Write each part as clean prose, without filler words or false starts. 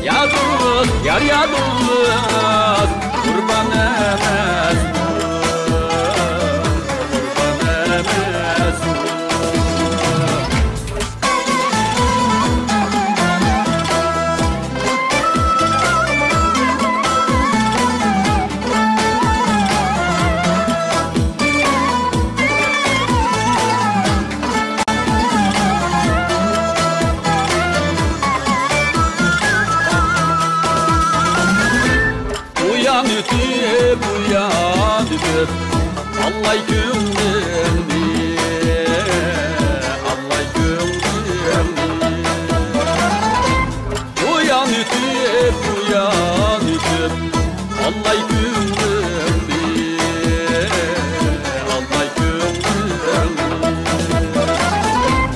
Ya dost, yar ya dost, kurban emez kurban emez Ütüp uyan ütüp Allah gündemdi Allah gündemdi Uyan ütüp Allah gündemdi Allah gündemdi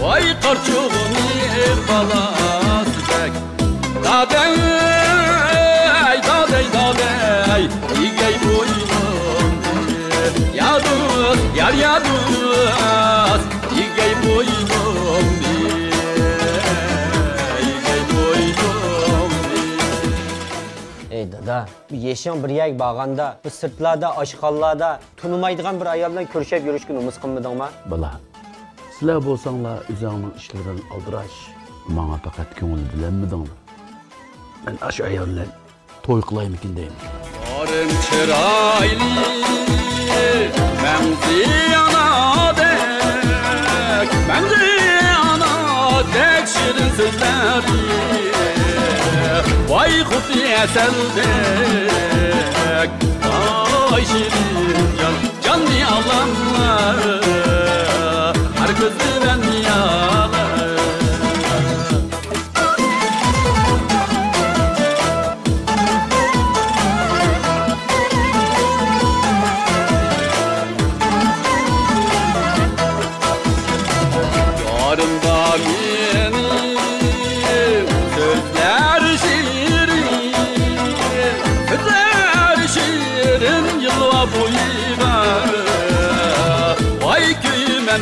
Vay karçoğun balası bek Dadey İgey boynum Ya dost, yar ya dost İgey boynum İgey boynum Ey dada, bir yeşan bir yek bağanda, bir sırtlarda, aşıqallarda Tunumaydıgan bir ayaldan körüşep yürüşkün umısqınmıdın mı? Bala, sizler bolsanlar üzerinin işlerini aldıraş Bana fakat köngül bilenmidin Ben aş ayallar toy kılayımkin deyim Yarım çıraylı Ben ziyana dek Ben ziyana dek şirin sözleri Vay kufiye seldek Vay şirin can diyalanlar Her gözü ben diyalar Yarımda benim sözler şirin Yılva boyuna Vay köyüm ben